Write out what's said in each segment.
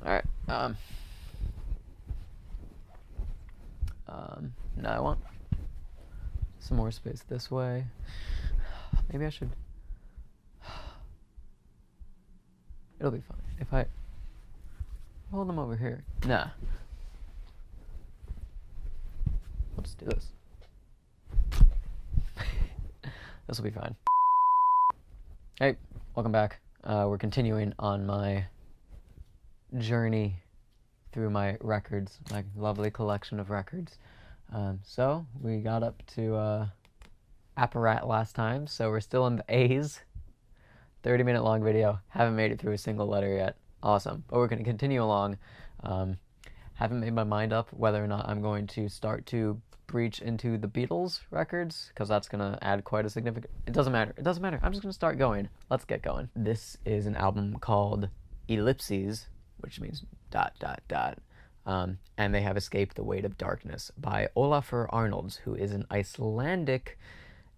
Alright, now I want some more space this way. Maybe I should... It'll be fine if I hold them over here. Nah. We'll just do this. This will be fine. Hey, welcome back. We're continuing on my journey through my records, my lovely collection of records. So we got up to Apparat last time, so we're still in the A's. 30-minute long video. Haven't made it through a single letter yet. Awesome. But we're going to continue along. Haven't made my mind up whether or not I'm going to start to breach into the Beatles records, because that's going to add quite a significant... It doesn't matter. It doesn't matter. I'm just going to start going. Let's get going. This is an album called Ellipses, which means ... and they have escaped the weight of darkness by Olafur Arnalds, who is an Icelandic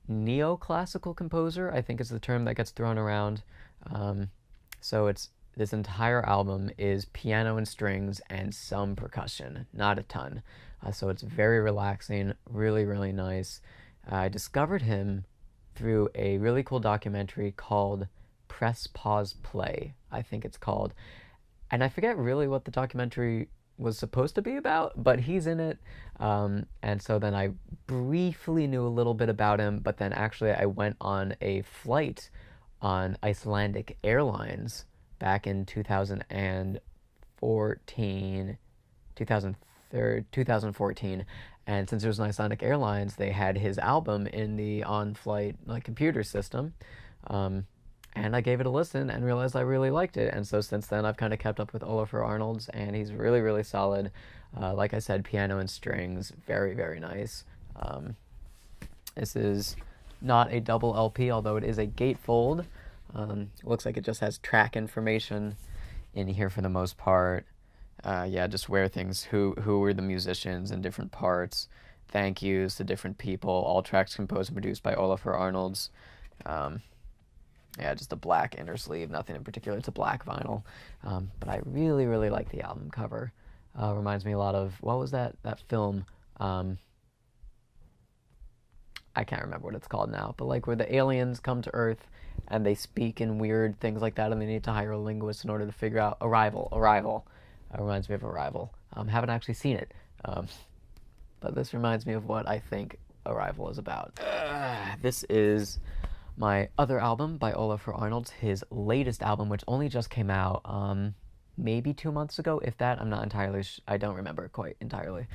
neoclassical composer, I think is the term that gets thrown around. So it's this entire album is piano and strings and some percussion, not a ton. So it's very relaxing, really, really nice. I discovered him through a really cool documentary called Press, Pause, Play, I think it's called. And I forget really what the documentary was supposed to be about, but he's in it. And so then I briefly knew a little bit about him, but then actually I went on a flight on Icelandic Airlines back in 2014, and since it was an Icelandic Airlines, they had his album in the on-flight computer system. And I gave it a listen and realized I really liked it. And so since then, I've kind of kept up with Olafur Arnalds, and he's really, really solid. Like I said, piano and strings, very, very nice. This is not a double LP, although it is a gatefold. Looks like it just has track information in here for the most part. Yeah, just where things, who were the musicians in different parts. Thank yous to different people. All tracks composed and produced by Olafur Arnalds. Yeah, just a black inner sleeve, nothing in particular. It's a black vinyl. But I really, really like the album cover. Reminds me a lot of, what was that film? I can't remember what it's called now, but where the aliens come to Earth and they speak in weird things like that, and they need to hire a linguist in order to figure out Arrival. Reminds me of Arrival. Haven't actually seen it, but this reminds me of what I think Arrival is about. This is my other album by Olafur Arnalds, his latest album, which only just came out maybe 2 months ago, if that. I'm not entirely I don't remember quite entirely.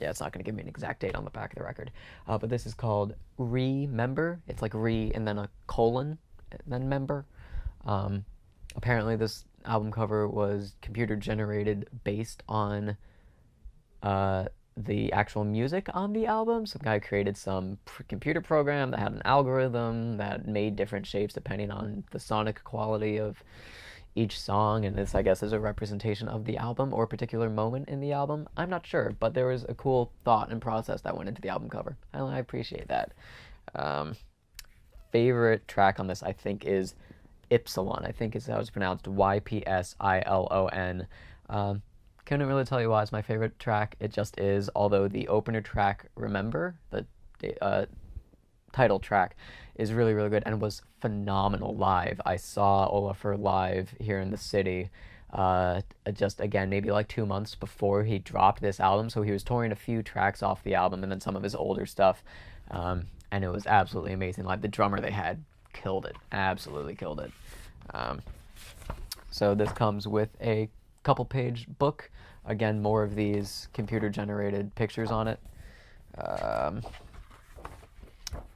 Yeah, it's not going to give me an exact date on the back of the record. But this is called Remember. It's like re and then a colon, and then member. Apparently this album cover was computer generated based on the actual music on the album. Some guy created some computer program that had an algorithm that made different shapes depending on the sonic quality of each song, and this, I guess, is a representation of the album or a particular moment in the album. I'm not sure, but there was a cool thought and process that went into the album cover. I appreciate that. Favorite track on this, I think, is Ypsilon. I think is how it's pronounced, Ypsilon. Couldn't really tell you why it's my favorite track. It just is, although the opener track, Remember, the title track, is really, really good and was phenomenal live. I saw Olafur live here in the city just, again, maybe 2 months before he dropped this album. So he was touring a few tracks off the album and then some of his older stuff. And it was absolutely amazing. The drummer they had killed it. Absolutely killed it. So this comes with a couple-page book. Again, more of these computer-generated pictures on it.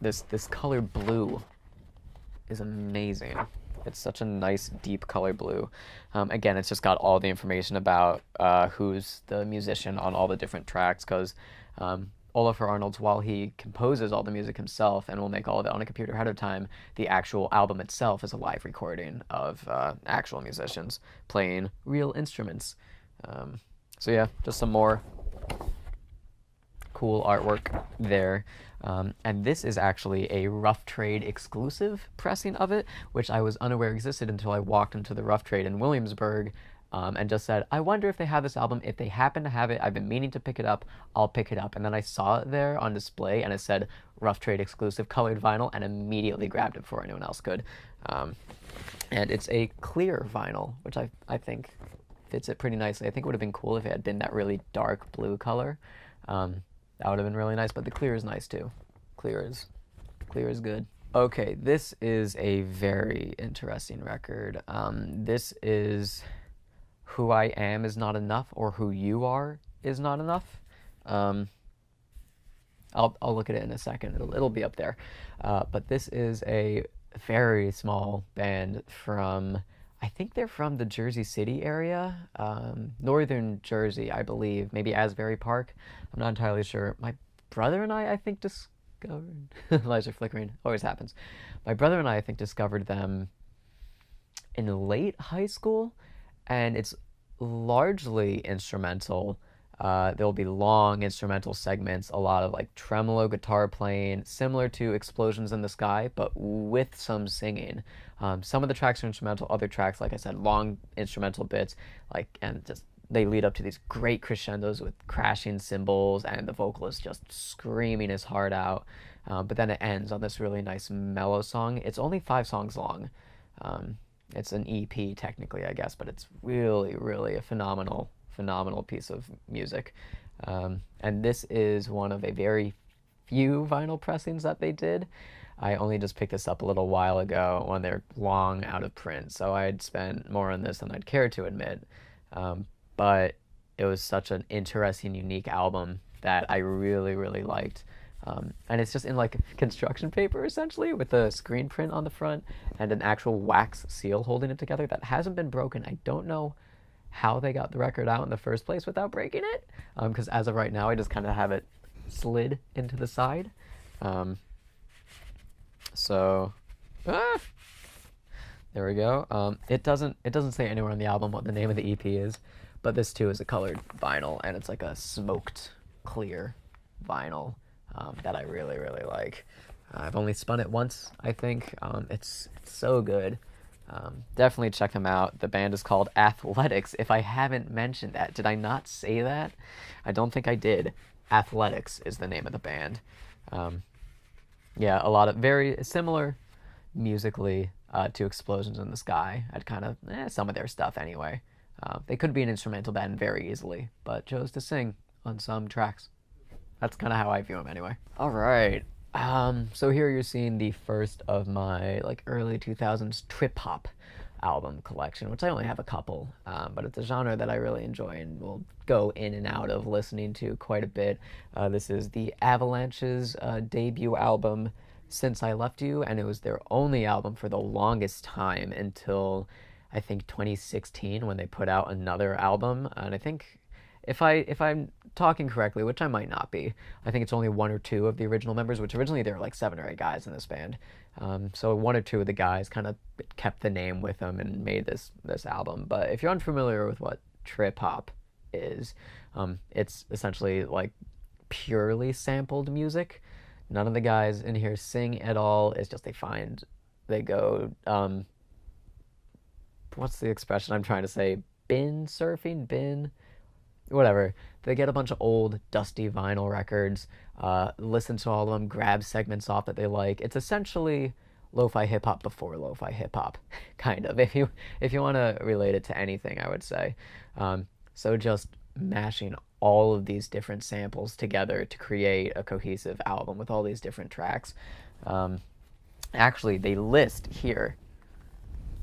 This color blue is amazing. It's such a nice, deep color blue. Again, it's just got all the information about who's the musician on all the different tracks, because Olafur Arnalds, while he composes all the music himself and will make all of it on a computer ahead of time, the actual album itself is a live recording of actual musicians playing real instruments. So yeah, just some more cool artwork there. And this is actually a Rough Trade exclusive pressing of it, which I was unaware existed until I walked into the Rough Trade in Williamsburg and just said, I wonder if they have this album. If they happen to have it, I've been meaning to pick it up, I'll pick it up. And then I saw it there on display, and it said Rough Trade exclusive colored vinyl, and immediately grabbed it before anyone else could. And it's a clear vinyl, which I think fits it pretty nicely. I think it would have been cool if it had been that really dark blue color. That would have been really nice, but the clear is nice too. Clear is good. Okay, this is a very interesting record. This is Who I Am Is Not Enough, or Who You Are Is Not Enough. I'll look at it in a second. It'll be up there. But this is a very small band from, I think they're from the Jersey City area, northern Jersey, I believe, maybe Asbury Park. I'm not entirely sure. My brother and I think discovered lights are flickering, always happens. My brother and I think discovered them in late high school, and it's largely instrumental. There'll be long instrumental segments, a lot of like tremolo guitar playing, similar to Explosions in the Sky, but with some singing. Some of the tracks are instrumental, other tracks, like I said, long instrumental bits, and just they lead up to these great crescendos with crashing cymbals and the vocalist just screaming his heart out. But then it ends on this really nice mellow song. It's only 5 songs long. It's an EP technically, I guess, but it's really, really a phenomenal piece of music. And this is one of a very few vinyl pressings that they did. I only just picked this up a little while ago when they're long out of print, so I'd spent more on this than I'd care to admit. But it was such an interesting, unique album that I really, really liked. And it's just in like construction paper, essentially, with a screen print on the front and an actual wax seal holding it together that hasn't been broken. I don't know how they got the record out in the first place without breaking it, because as of right now, I just kind of have it slid into the side. There we go. It doesn't say anywhere on the album what the name of the EP is, but this too is a colored vinyl, and it's like a smoked clear vinyl that I really, really like. I've only spun it once, I think. It's so good. Definitely check them out. The band is called Athletics. If I haven't mentioned that, did I not say that? I don't think I did. Athletics is the name of the band. Yeah, a lot of very similar musically to Explosions in the Sky. I'd kind of some of their stuff anyway. They could be an instrumental band very easily, but chose to sing on some tracks. That's kind of how I view them anyway. All right. So here you're seeing the first of my like early 2000s trip hop album collection, which I only have a couple, but it's a genre that I really enjoy and will go in and out of listening to quite a bit. This is the Avalanches' debut album, Since I Left You, and it was their only album for the longest time until I think 2016 when they put out another album. And I think if I'm talking correctly, which I might not be, I think it's only 1 or 2 of the original members, which originally there were like 7 or 8 guys in this band. So 1 or 2 of the guys kind of kept the name with them and made this album. But if you're unfamiliar with what trip hop is, it's essentially like purely sampled music. None of the guys in here sing at all. It's just they go, what's the expression I'm trying to say? Bin surfing? Whatever. They get a bunch of old, dusty vinyl records, listen to all of them, grab segments off that they like. It's essentially lo-fi hip-hop before lo-fi hip-hop, kind of, if you want to relate it to anything, I would say. So just mashing all of these different samples together to create a cohesive album with all these different tracks. Actually, they list here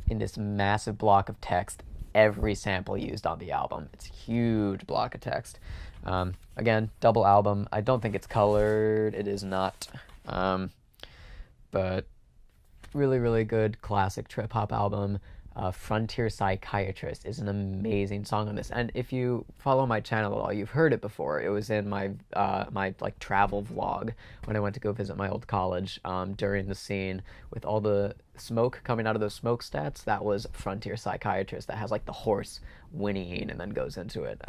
in this massive block of text every sample used on the album. It's a huge block of text. Again, double album. I don't think it's colored. It is not. But really, really good classic trip hop album. Frontier Psychiatrist is an amazing song on this, and if you follow my channel at all, you've heard it before. It was in my my like travel vlog when I went to go visit my old college during the scene with all the smoke coming out of those smokestacks. That was Frontier Psychiatrist. That has like the horse whinnying and then goes into it.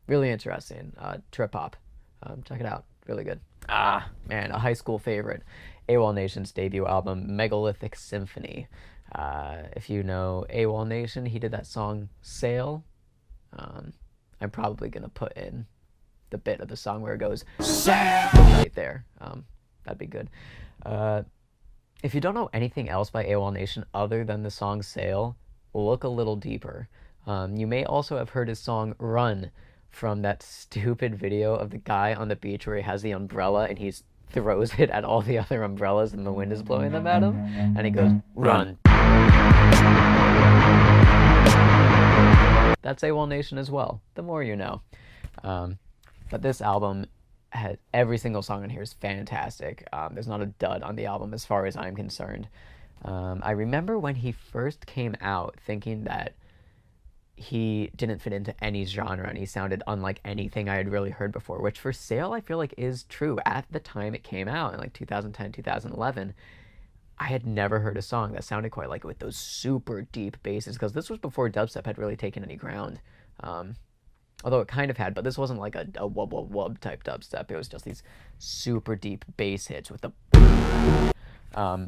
Really interesting trip hop. Check it out. Really good. Man, a high school favorite. Awolnation's debut album, Megalithic Symphony. If you know Awolnation, he did that song Sail. I'm probably going to put in the bit of the song where it goes, Sail! Right there. That'd be good. If you don't know anything else by Awolnation other than the song Sail, look a little deeper. You may also have heard his song Run from that stupid video of the guy on the beach where he has the umbrella and he throws it at all the other umbrellas and the wind is blowing them at him. And he goes, Run. That's Awolnation as well. The more you know. But this album has every single song on here is fantastic. There's not a dud on the album as far as I'm concerned. I remember when he first came out thinking that he didn't fit into any genre and he sounded unlike anything I had really heard before, which for Sail I feel like is true. At the time it came out in like 2010, 2011, I had never heard a song that sounded quite like it with those super deep basses, because this was before dubstep had really taken any ground. Although it kind of had, but this wasn't like a wub wub wub type dubstep. It was just these super deep bass hits with the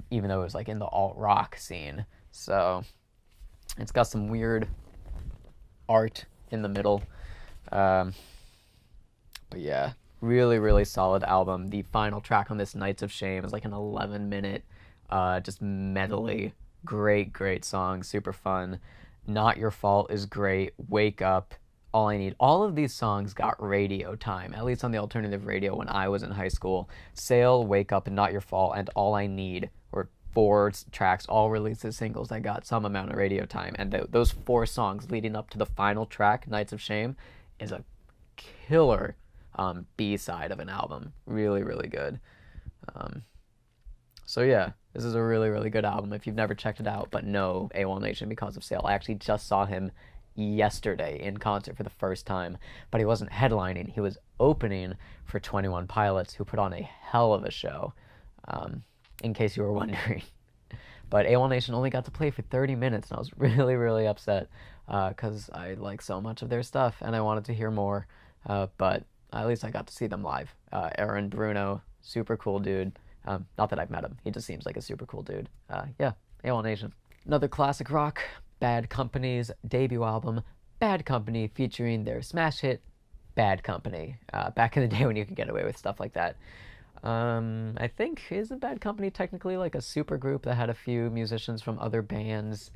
even though it was like in the alt rock scene. So it's got some weird art in the middle. But yeah, really, really solid album. The final track on this, Nights of Shame, is like an 11-minute, just medley. Great song, super fun. Not Your Fault is great. Wake Up, All I Need. All of these songs got radio time, at least on the alternative radio when I was in high school. Sail, Wake Up, and Not Your Fault, and All I Need were 4 tracks, all released as singles that got some amount of radio time. And those 4 songs leading up to the final track, Nights of Shame, is a killer B-side of an album. Really, really good. So yeah, this is a really, really good album if you've never checked it out, but know Awolnation because of Sail. I actually just saw him yesterday in concert for the first time, but he wasn't headlining. He was opening for 21 Pilots, who put on a hell of a show, in case you were wondering. But Awolnation only got to play for 30 minutes, and I was really, really upset because I like so much of their stuff, and I wanted to hear more, but at least I got to see them live. Aaron Bruno, super cool dude. Not that I've met him. He just seems like a super cool dude. Yeah, Awolnation. Another classic rock, Bad Company's debut album, Bad Company, featuring their smash hit, Bad Company. Back in the day when you could get away with stuff like that. I think, isn't Bad Company technically like a super group that had a few musicians from other bands?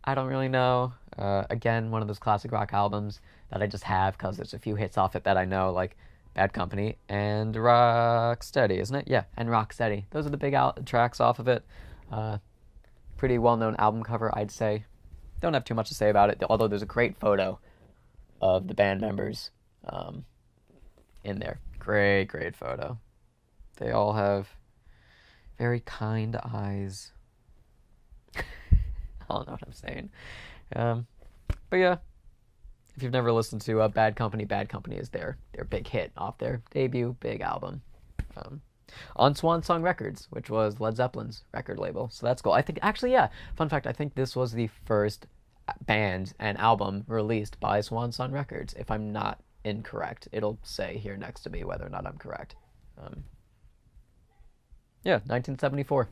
I don't really know. Again, one of those classic rock albums that I just have because there's a few hits off it that I know, like Bad Company and Rocksteady, isn't it? Yeah, and Rocksteady. Those are the big tracks off of it. Pretty well-known album cover, I'd say. Don't have too much to say about it, although there's a great photo of the band members in there. Great photo. They all have very kind eyes. I don't know what I'm saying. But yeah, if you've never listened to Bad Company is their big hit off their debut big album. On Swan Song Records, which was Led Zeppelin's record label. So that's cool. I think, actually, yeah, fun fact, I think this was the first band and album released by Swan Song Records, if I'm not incorrect. It'll say here next to me whether or not I'm correct. Yeah, 1974.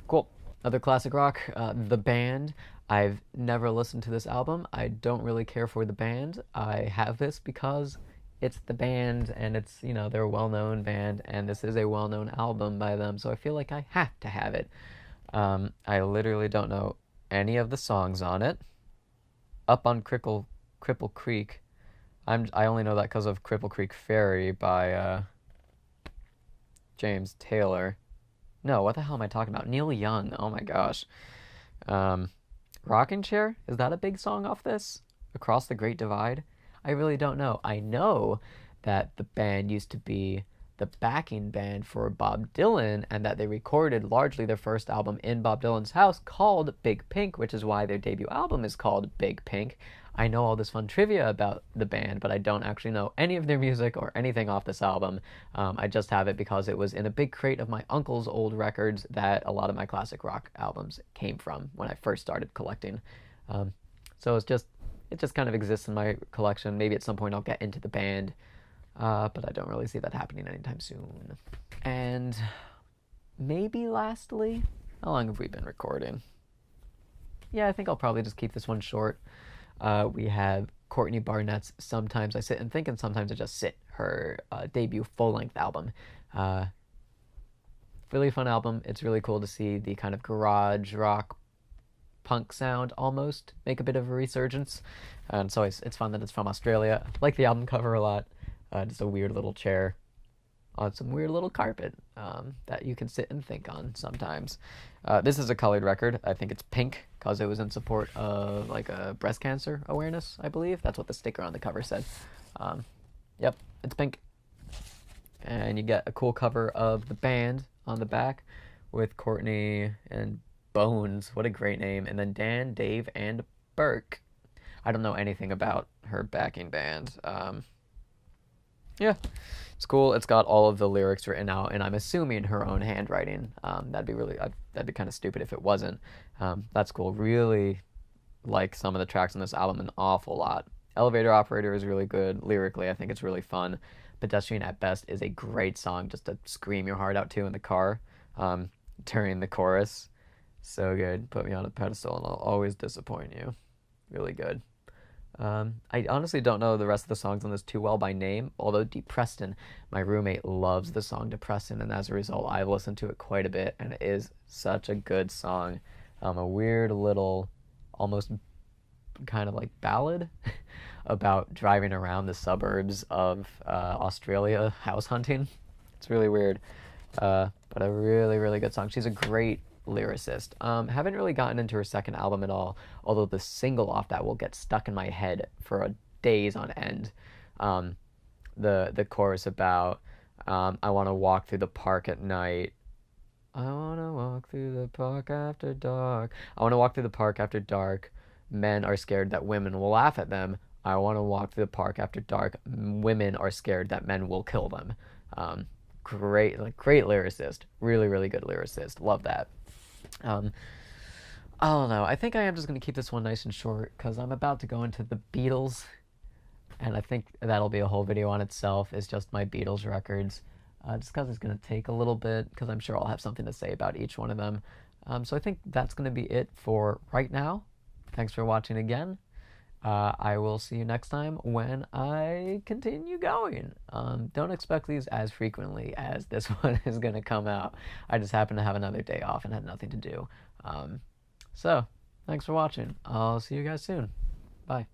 Cool. Another classic rock, The Band. I've never listened to this album. I don't really care for the band. I have this because it's the band, and it's, you know, they're a well-known band, and this is a well-known album by them, so I feel like I have to have it. I literally don't know any of the songs on it. Up on Cripple Creek, I only know that because of Cripple Creek Ferry by James Taylor. No, what the hell am I talking about? Neil Young. Oh my gosh. Rocking Chair? Is that a big song off this? Across the Great Divide? I really don't know. I know that the band used to be the backing band for Bob Dylan, and that they recorded largely their first album in Bob Dylan's house called Big Pink, which is why their debut album is called Big Pink. I know all this fun trivia about the band, but I don't actually know any of their music or anything off this album. I just have it because it was in a big crate of my uncle's old records that a lot of my classic rock albums came from when I first started collecting. So it just kind of exists in my collection. Maybe at some point I'll get into the band, but I don't really see that happening anytime soon. And maybe lastly, how long have we been recording? yeah, I think I'll probably just keep this one short. We have Courtney Barnett's Sometimes I Sit and Think and Sometimes I Just Sit, her debut full-length album. Uh, really fun album. It's really cool to see the kind of garage rock punk sound almost make a bit of a resurgence. And so it's fun that it's from Australia. I like the album cover a lot. Just a weird little chair on some weird little carpet that you can sit and think on sometimes. This is a colored record. I think it's pink because it was in support of like a breast cancer awareness, I believe. That's what the sticker on the cover said. Yep, it's pink. And you get a cool cover of the band on the back with Courtney and Bones. What a great name. And then Dan, Dave, and Burke. I don't know anything about her backing band. Yeah, it's cool. It's got all of the lyrics written out, and I'm assuming her own handwriting. That'd be kind of stupid if it wasn't. That's cool. Really like some of the tracks on this album an awful lot. Elevator Operator is really good lyrically. I think it's really fun. Pedestrian at Best is a great song just to scream your heart out to in the car during the chorus. So good. Put me on a pedestal and I'll always disappoint you. Really good. I honestly don't know the rest of the songs on this too well by name, although Depreston, my roommate loves the song Depreston, and as a result, I've listened to it quite a bit, and it is such a good song. A weird little, almost kind of like ballad about driving around the suburbs of Australia house hunting. It's really weird, but a really, really good song. She's a great lyricist. Haven't really gotten into her second album at all, although the single off that will get stuck in my head for days on end. The chorus about I want to walk through the park at night. I want to walk through the park after dark. I want to walk through the park after dark. Men are scared that women will laugh at them. I want to walk through the park after dark. Women are scared that men will kill them. Great lyricist. Really, really good lyricist. Love that. I don't know. I think I am just going to keep this one nice and short because I'm about to go into the Beatles, and I think that'll be a whole video on itself. It's just my Beatles records, just because it's going to take a little bit because I'm sure I'll have something to say about each one of them. So I think that's going to be it for right now. Thanks for watching again. I will see you next time when I continue going. Don't expect these as frequently as this one is going to come out. I just happened to have another day off and had nothing to do. So, thanks for watching. I'll see you guys soon. Bye.